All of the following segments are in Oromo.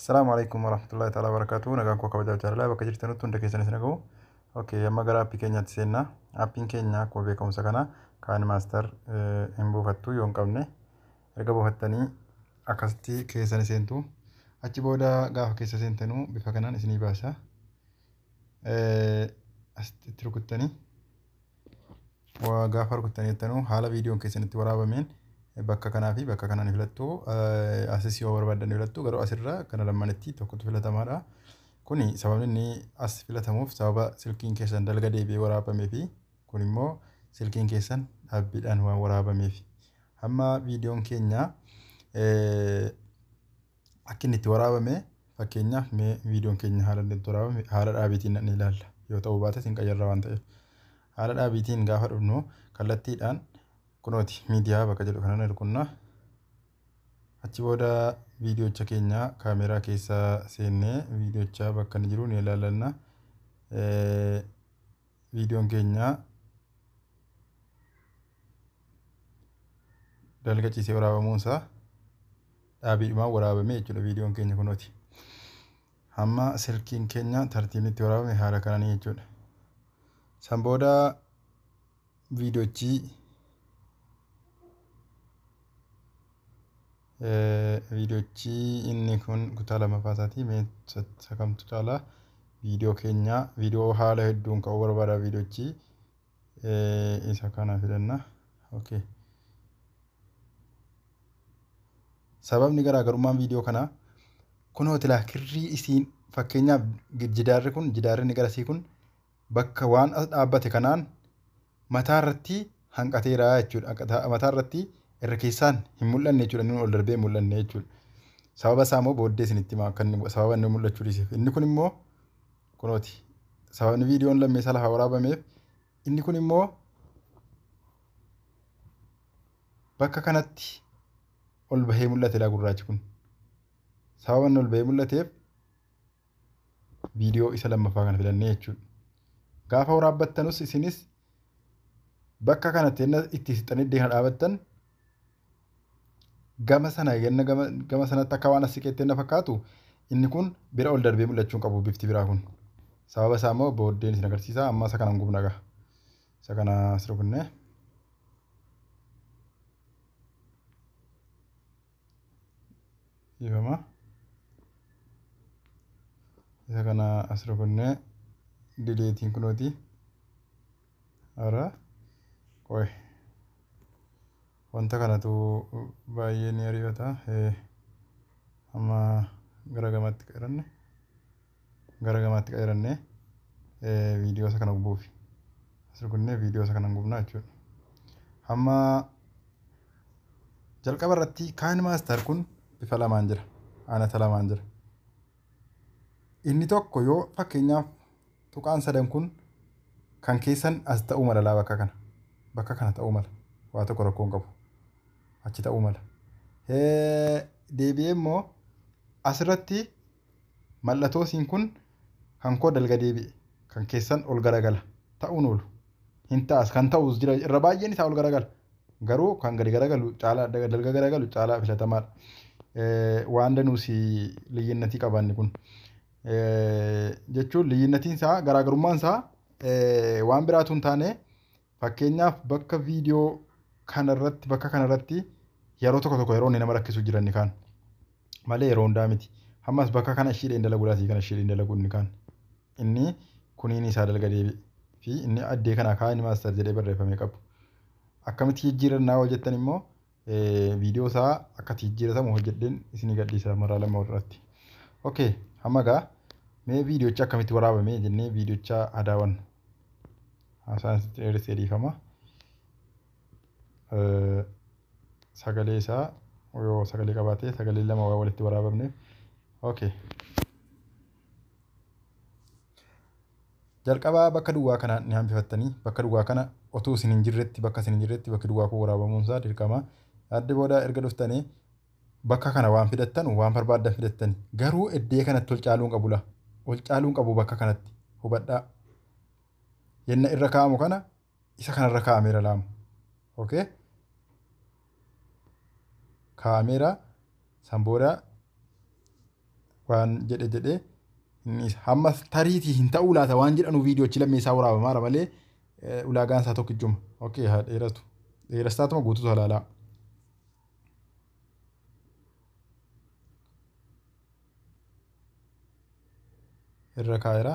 Assalamu alaikum warahmatullahi ta'ala wabarakatuh. Nagaan koo kabajaa jaalalaa bakka jirtanutti hunda keessanis naga'u. Amma gara aappii keenyaatti seennaa. Aappiin keenya akkuma beekumsa kana kaan maaster hin buufattu yoo hin qabne erga buufattanii akkasitti keessa ni seentu. Achi booda gaafa keessa seentanuu bifa kanaan isinii baasa. Asitti rukuttanii gaafa rukuttanii jettanuu haala viidiyoon keessanitti waraabameen bakka kanaa fi bakka kanaan filattu asis yoo barbaadan filattu garuu asirraa kana lamanitti tokkotu filatamaadha. Kuni sababni inni as filatamuuf sababa silkiin keessan dalga deebi'ee waraabamee fi kun immoo silkiin keessan dhaabbiidhaan waan waraabameef. Amma viidiyoon keenya akka inni itti waraabame fakkeenyaaf mee viidiyoon keenya haala inni itti waraabame haala dhaabiitiin ni ilaalla. Yoo ta'uu baate sin qayyarra waan ta'eef haala dhaabiitiin gaafa dhufnu kallattiidhaan kunooti miidiyaa bakka jedhu kanaan ergunnaa. Achi booda viidiyoocha keenya kaameraa keessa seennee viidiyoocha bakka inni jiru ni ilaallanna. Viidiyoon keenya dalga ciisee waraabamuunsaa dhaabiidhumaan waraabame jechuudha. Viidiyoon keenya kunooti. Amma silkiin keenya tartiibni itti waraabame haala kananii jechuudha. San booda viidiyoochi inni kun kutaa lammaffaasaati. Mee sakamtu caalaa viidiyoo keenya viidiyoo haala hedduun ka'uu barbaada. Viidiyoochi isa kana filanna. Okay. Sababni garaagarummaan viidiyoo kanaa kunooti laa kirrii isiin fakkeenyaaf jidaarri kun jidaarri inni garasii kun bakka waan as dhaabbate kanaan mataa irratti hanqateera jechuudha. Mataa irratti irra keessaan hin mul'anne jechuudha. Inni ol darbee mul'anne jechuudha. Sababa isaa immoo booddee isinitti himaa kan sababa inni mul'achuu dhiiseef. Inni kun immoo kunooti sababni viidiyoon lammeessaa lafa waraabameef inni kun immoo bakka kanatti ol bahee mul'ate laa gurraachi kun. Sababa inni ol bahee mul'ateef viidiyoo isa lammaffaa kana filannee jechuudha. Gaafa waraabbattanus isinis bakka kanatti itti sixanii deemaa dhaabattan gama sana gama sanatti akka waan as siqeettee na fakkaatu inni kun bira ol darbee mul'achuu qabu bifti biraa kun. Sababa isaa immoo booddeen isin agarsiisa. Amma isa kanaan gubna gaha. Isa kana as rukunnee ifama. Isa kana as rukunnee dileetiin kunooti. Ara qoy wanta kanatu baay'ee ni ariifata. Amma gara gamaatti qajeranne viidiyoo isa kana gubuufi as rukunnee viidiyoo isa kana gubnaa jechuudha. Amma jalqaba irratti kaan maaster kun bifa lamaan jira. Aanata lamaan jira. Inni tokko yoo fakkeenyaaf tuqaan sadan kun kan keessan as ta'uu mala laa bakka kana ta'uu mala. Waa tokko rakkoon qabu. Achi ta'uu mala. Deebi'ee immoo asirratti mallattoo siin kun kan koo dalga deebi'e kan keessan ol garagala ta'uun oolu. Hin ta'as kan ta'us jira irra baay'een isaa ol garagala. Garuu kan gadi garagalu caalaa dalga garagalu caalaa filatamaadha. Waan danuusi liyyinnatii qabaanni kun. Jechuun liyyinnatiin isaa garaagarummaan isaa waan biraatu hin taane fakkeenyaaf bakka viidiyoo kanarratti bakka kanarratti yeroo tokko yeroo inni nama rakkisu jiran kaan malee yeroo hundaa miti. Ammas bakka kana ishiidhaan dalaguudhaati kan ishiidhaan dalaguun ni kaan. Inni kuniin isaa dalga deebi'e fi inni addee kanaa kaa inni maaster jedhee barreeffamee qabu. Akkamitti jijjiirannaa hojjettan immoo viidiyoo isaa akkatti jijjiiratamu hojjedheen isinii gadhiisa maraa lama irratti. Okay, amma gaa mee viidiyoocha akkamitti waraabame jennee viidiyoocha adaawannu. Haasaan dheeressee dhiifama. Sagalee isaa yoo sagalee qabaate sagalee lama waa walitti waraabamne. Okay. Jalqabaa bakka duwwaa kana ni hambifattanii bakka duwwaa kana otoo isin hin jirretti bakka isin hin jirretti bakki duwwaa kun waraabamuunsaa dirqama. Adda booda erga dhuftanii bakka kana waan fidattan waan barbaaddan fidattani. Garuu iddee kanatti ol caaluun qabu laa. Ol caaluun qabu bakka kanatti hubadhaa. Yenna irra kaa'amu kana isa kanarra kaa'ameera laamu. Okay. Kaa'ameera san booda waan jedhe innis hamma tariitii hin ta'uu laata waan jedhanu viidiyoochi lammeessaa waraabamaadha malee ulaagaan isaa tokko ijjuma. Okey haa dheeratu. Dheerastaatuma guutuutu halaalaa. Irra kaa'eera.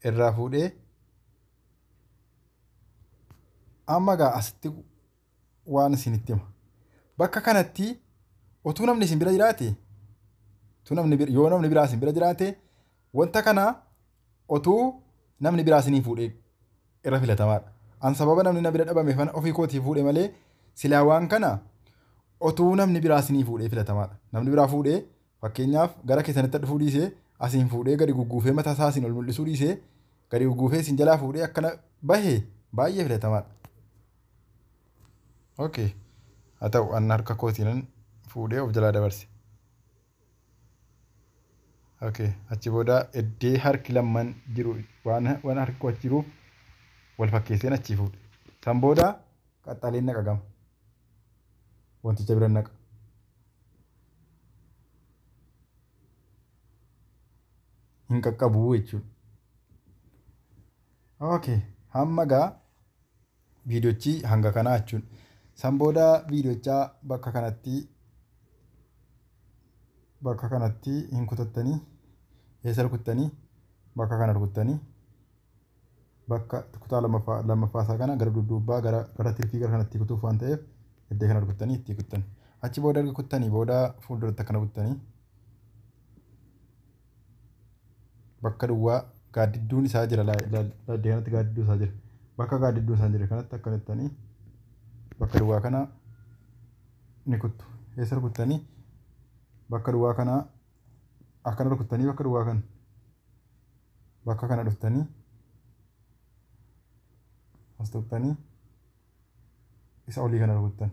Irraa fuudhee amma gaa asitti waan isinitti hima. Bakka kanatti otuu namni isin bira jiraate yoo namni biraa isin bira jiraate wanta kana otuu namni biraa isinii fuudhee irra filatamaadha. An sababa namni na bira dhabame fana ofii kootii fuudhe malee silaa waan kana otuu namni biraa isinii fuudhee filatamaadha. Namni biraa fuudhee fakkeenyaaf gara keessanitti dhufuu dhiisee asiin fuudhee gadi gugguufee mataa isaa isin ol mul'isuu dhiisee gadi gugguufee isin jalaa fuudhee akkana bahee baay'ee filatamaadha. Okay. Haa ta'u an harka kootiin fuudhee of jalaa dabarse. Okay. Achi booda eddee harki lamman jiru waan harki koo achi jiruuf wal fakkeesseen achii fuudhe. San booda qaxxaaleen naqa gama. Wanticha bira naqa. Hin qaqqabu jechuudha. Okay. Hamma gaa viidiyoochi hanga kanaa jechuudha. San booda viidiyochaa bakka kanatti hin kutattanii eessa rukuttanii bakka kana rukuttanii bakka kutaa lammaffaa isaa kana gara dudduubbaa gara tirfii gara kanatti kutuuf waan ta'eef eddee kana rukuttanii itti kuttan. Achi booda erga kuttanii booda fuulduratti akkana kuttanii bakka duwwaa gaaddidduun isaa jira eddee kanatti gaaddidduu isaa jira. Bakka gaaddidduun isaa jira kanatti akkanattanii bakka duwwaa kana ni kuttu. Eessa rukuttanii bakka duwwaa kana akkana rukuttanii bakka duwwaa kana bakka kana dhuftanii as tuqxanii isa olii kana rukuttan.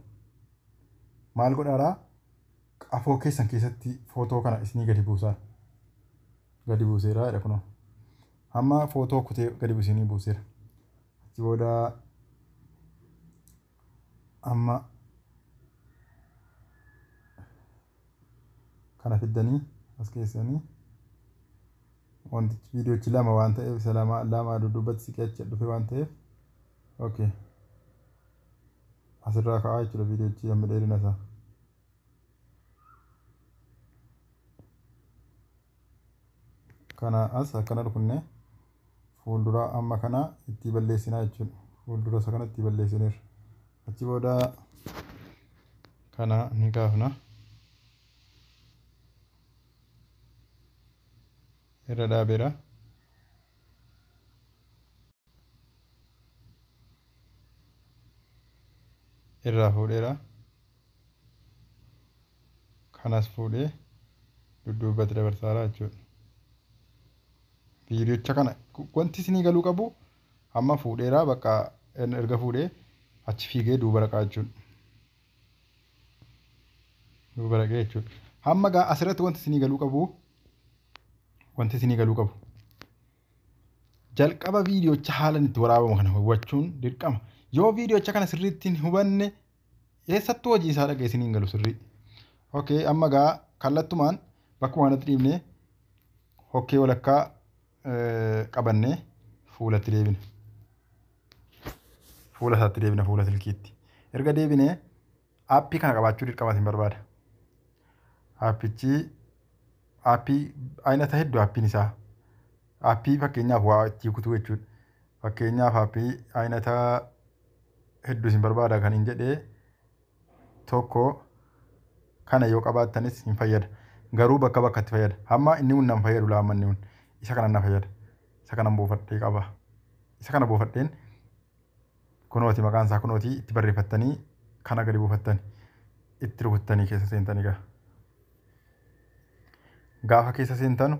Maal godhaaraa afoo keessan keessatti footoo kana isinii gadi buusaa. Gadi buuseera jedha kunoo. Amma footoo kutee gadi buusinii buuseera. Achi booda amma kana fiddanii as keessanii wantichi viidiyoochi lama waan ta'eef isa lama dudduubatti siqee achi dhufe waan ta'eef okay asirraa ka'aa jechuudha viidiyoochi amma dheerina isaa. Kana as akkana dhufunne fuuldura amma kana itti balleessinaa jechuudha. Fuuldura isa kana itti balleessineerra. Achi booda kana ni kaafna. Irra dhaabeera. Irraa fuudheera. Kanas fuudhee dudduubatti dabarsaara jechuudha. Viidiyoocha kana wanti isinii galuu qabu amma fuudheera bakka erga fuudhee achi fiigee duuba dhaqaa jechuudha. Duuba dhaqee jechuudha. Hamma gaa asirratti wanti isinii galuu qabu jalqaba viidiyoocha haalan itti waraabamu kana hubachuun dirqama. Yoo viidiyoocha kana sirriitti hin hubanne eessattuu hojii isaa dhagee isiniin galu sirrii. Okay amma gaa kallattumaan bakkuma kanatti dhiibnee hokkee walakkaa qabannee fuulatti deebina. Fuula isaatti deebina fuula silkiitti. Erga deebinee aappii kana qabaachuu dirqama isin barbaada. Aappichi aappii aynata hedduu aappiin isaa. Aappii fakkeenyaaf waa itti kutuu jechuudha. Fakkeenyaaf aappii aynata hedduu isin barbaada kan hin jedhee tokko kana yoo qabaattanis hin fayyada. Garuu bakka bakkatti fayyada. Hamma inni kun nan fayyadu laammanni kun. Isa kana na fayyada. Isa kana buufadhee qaba. Isa kana buufadheen kunooti maqaan isaa kunooti itti barreeffattanii kana gadi buufattanii itti rukuttanii keessa seentanii gaa. Gaafa keessa seentanu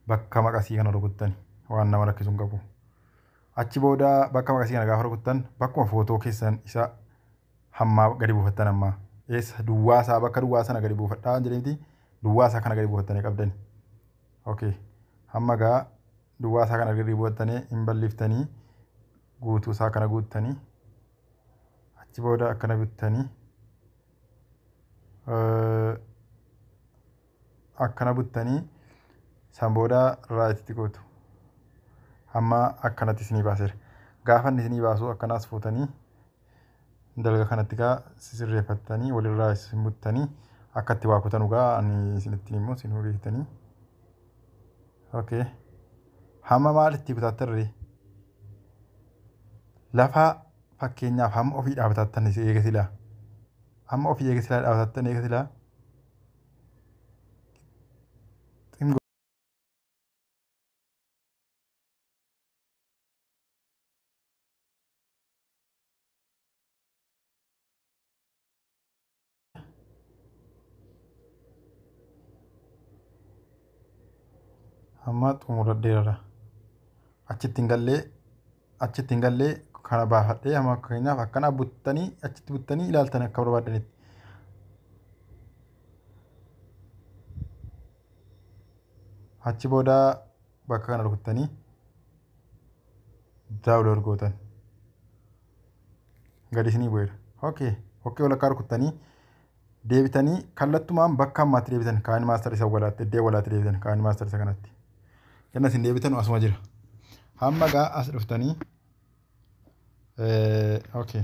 bakka maqasii kana rukuttanii waan nama rakkisu hin qabu. Achi booda bakka maqasii kana gaafa rukuttan bakkuma footoo keessan isa hammaa gadi buufattan ammaa. Eessa duwwaasaa bakka duwwaasaa gadi buufadhaa jedhamti duwwaasaa kana gadi buufattanii qabdani. Okay. Hamma gaa duwwaasaa kana gadi buufattanii hin balliftanii guutuu isaa kana guuttanii achi booda akkana bittanii akkana buttanii san booda raayititti gootu. Amma akkanatti isinii baaseera. Gaafa inni isinii baasu akkanaas fuutanii dalga kanatti gaa sisirreeffattanii walirraa isin buttanii akkatti waa kutan gaa ani isinittiin immoo isin beektanii. Okay. Hamma maalitti kutattarree? Lafa fakkeenyaaf hamma ofii dhaabatattan eegasilaa. Hamma ofii eegasilaa dhaabatattan eegasilaa. Amma xumuradheera. Achitti hin gallee kana baafadhee amma fakkeenyaaf akkana buttanii achitti buttanii ilaaltan akka barbaadanitti. Achi booda bakka kana rukuttanii daawuloor gootan. Gadi isinii bu'eera. Okay walakkaa rukuttanii deebitanii kallattumaan bakka ammaatti deebitan kaan maastar isa walaatti iddee walaatti deebitan kaan maastar isa kanatti. Kenna isin deebitan asuma jira. Hamma gaa as dhuftanii okay.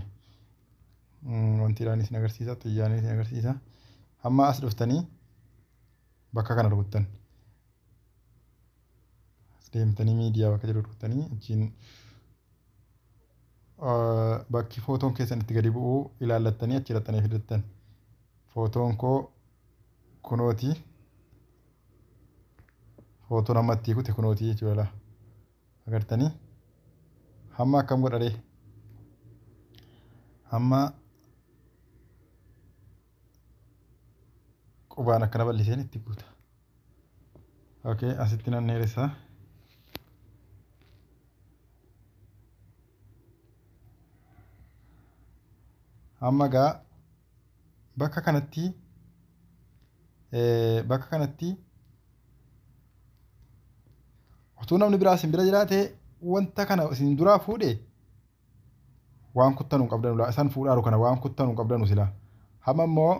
Wantiidhaan isin agarsiisa xiyyaan isin agarsiisa. Hamma as dhuftanii bakka kana rukuttan. As deemtanii miidiyaa bakka jiru rukuttanii achiin bakki footoon keessan itti gadi bu'uu ilaallattanii achi hidhattanii fidattan. Footoon koo kunooti. Footoon amma itti kute kunooti jechuudha. Agartanii hamma akkam godhadhee hamma qubaan akkana bal'iseen itti guuta. Okay asitti nan dheeressa. Amma gaa bakka kanatti utuu namni biraa isin bira jiraate wanta kana isin duraa fuudhe waan kuttanuu qabdanu isaan fuudhaaru kana waan kuttanuu qabdanu sila. Hamma immoo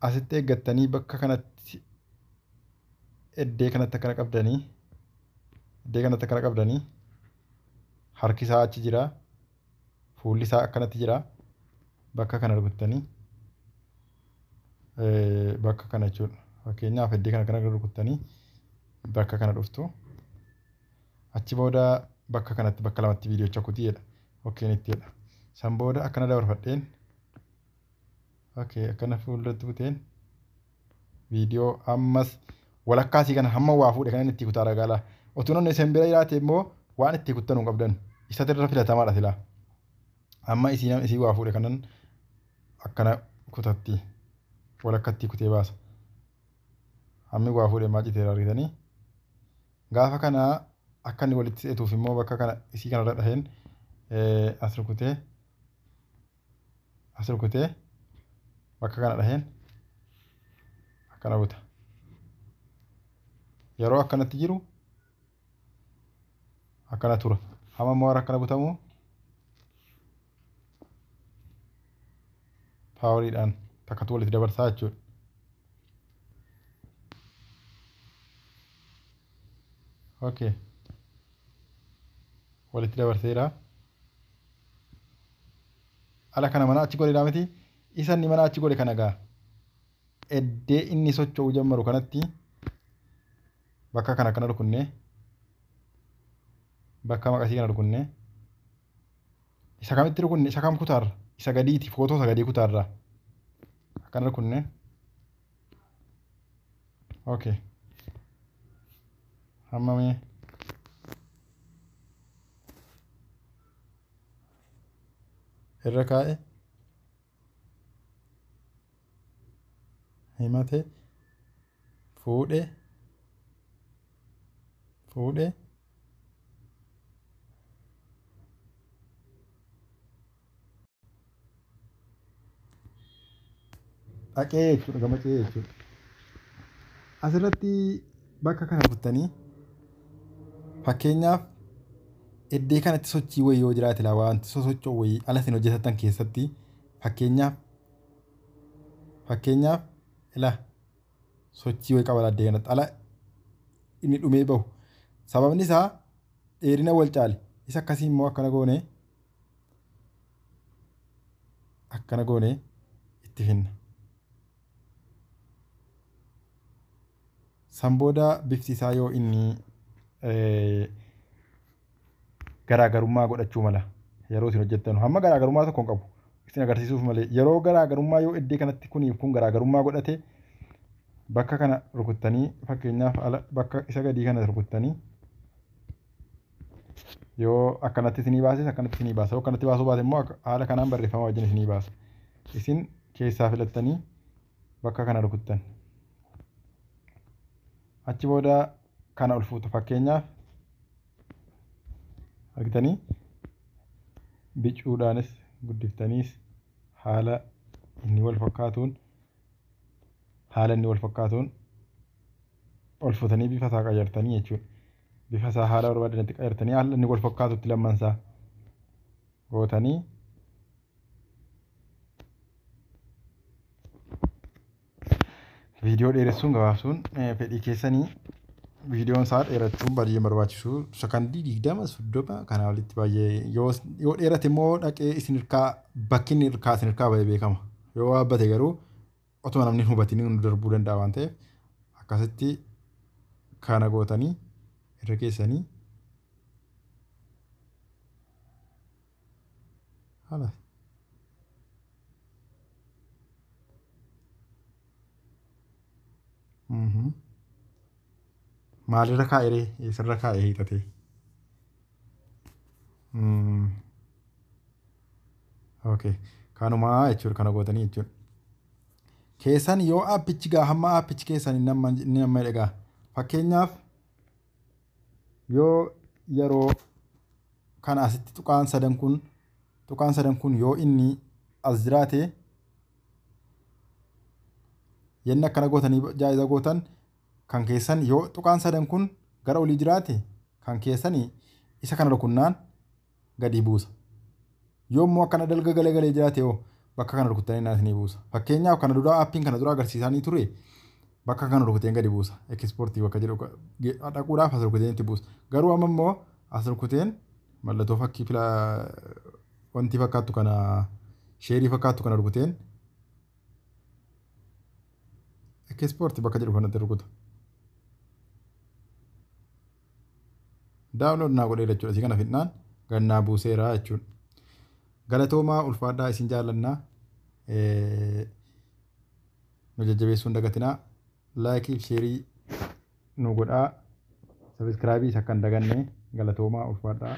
asitti eeggattanii bakka kanatti eddee kanatti akkana qabdanii harki isaa achi jira. Fuulli isaa akkanatti jira. Bakka kana rukuttanii bakka kana jechuudha. Fakkeenyaaf eddee kana rukuttanii bakka kana dhuftu. Achi booda bakka kanatti bakka lamatti viidiyoo chakutiidha. Okay nittiidha. San booda akkana dabarfadheen. Okay akkana fuulduratti buteen viidiyoo ammas walakkaasii kana hamma waa fuudhe kana itti kutaa ragaalaa. Otuu namni isin bira jiraate immoo waan itti kuttanuu qabdan. Isa irra filatamaadha silaa. Amma isii waa fuudhe kanan akkana kutatti walakkatti kutee baasa. Hammi waa fuudhe maaciteera argitanii. Gaafa kana akka inni walitti seetuuf immoo bakka kana isii kanarra dhaheen as rukutee bakka kana dhaheen akkana buta. Yeroo akkanatti jiru akkana tura. Hamma immoo akkana butamu paawariidhaan takkatu walitti dabarsaa jechuudha. Okay. Walitti dabarseera. Ala kana mana achi godhe miti. Isa inni mana achi godhe kana gaa. Eddee inni socho'uu jalqabu kanatti bakka kana akkana rukunnee bakka maqasii kana rukunnee isa kamitti rukunne isa kam kutaarra isa gadiiti footoo isa gadii kutaarra akkana rukunnee. Okay. Hammamee irra kaa'e himate fuudhe dhaqee jechuudha gamacee jechuudha. Asirratti bakka kana buttanii fakkeenyaaf eddee kanatti sochii wayii yoo jiraate laa wanti sosocho'u wayii ala isin hojjetan keessatti fakkeenyaaf Fakkeenyaaf ila sochii wayii qaba addee kanatti ala inni dhumee bahu. Sababni isaa dheerina wal caale. Isa akkasii immoo akkana goone itti finna. San booda bifti isaa yoo inni garaagarummaa godhachuu mala yeroo isin hojjettan hamma garaagarummaa tokko hin qabu isin agarsiisuuf malee yeroo garaagarummaa yoo iddee kanatti kuniif kun garaagarummaa godhate bakka kana rukuttanii fakkeenyaaf bakka isa gadii kana rukuttanii yoo akkanatti isinii baases akkanatti isinii baasa yoo akkanatti baasuu baate immoo haala kanaan barreeffama wajjin isinii baasa. Isin keessaa filattanii bakka kana rukuttan. Achi booda kana ol fuutu fakkeenyaaf argitanii bicuudhaanis guddiftaniis haala inni wal fakkaatuun ol fuutanii bifa isaa qayyartanii jechuudha. Bifa isaa haala barbaadanitti qayyartanii haala inni wal fakkaatutti lammansaa gootanii viidiyoo dheeressuun gabaabsuun fedhii keessanii viidiyoon isaa dheerachuun baay'ee barbaachisu sakandii 20-30 kanaa olitti baay'ee yoo dheerate immoo dhaqee isin hirkaa bakki inni hirkaa isin hirkaa baay'ee beekama. Yoo waabbate garuu otuma namni hin hubatin nu darbuu danda'a waan ta'eef akkasitti kana gootanii irra keessanii haala. Maalirra kaa'ee eessarra kaa'ee hiixatee kanumaa jechuudha kana gootanii jechuudha. Keessan yoo aappichi hamma aappichi keessan inni nama egaa fakkeenyaaf yoo yeroo kana asitti tuqaan sadan kun yoo inni as jiraate yenna akkana gootanii jaa'iza gootan kan keessan yoo tuqaan sadan kun gara olii jiraate kan keessanii isa kana rukunnaan gadi buusa. Yoo immoo akkana dalga galee jiraate yoo bakka kana rukuttanii naasni buusa. Fakkeenyaaf kana dura aappiin kana dura agarsiisanii ture bakka kana rukuteen gadi buusa. Ekspoortii bakka jedhu dhaquudhaaf as rukuteen itti buusa. Garuu amma immoo as rukuteen mallattoo fakkii wanti fakkaattu kana sheerii fakkaattu kana rukuteen ekspoortii bakka jedhu kanatti rukuta. Daawunlood naa godhee jechuudha. Asii kana fidnaan gannaa buuseera jechuudha. Galatoomaa ulfaadhaa isin jaallannaa. Najajjabeessuun dagatinaa. Laayikii fi sheerii nu godhaa. Sabiskiraabii isa kan daganne galatoomaa ulfaadhaa.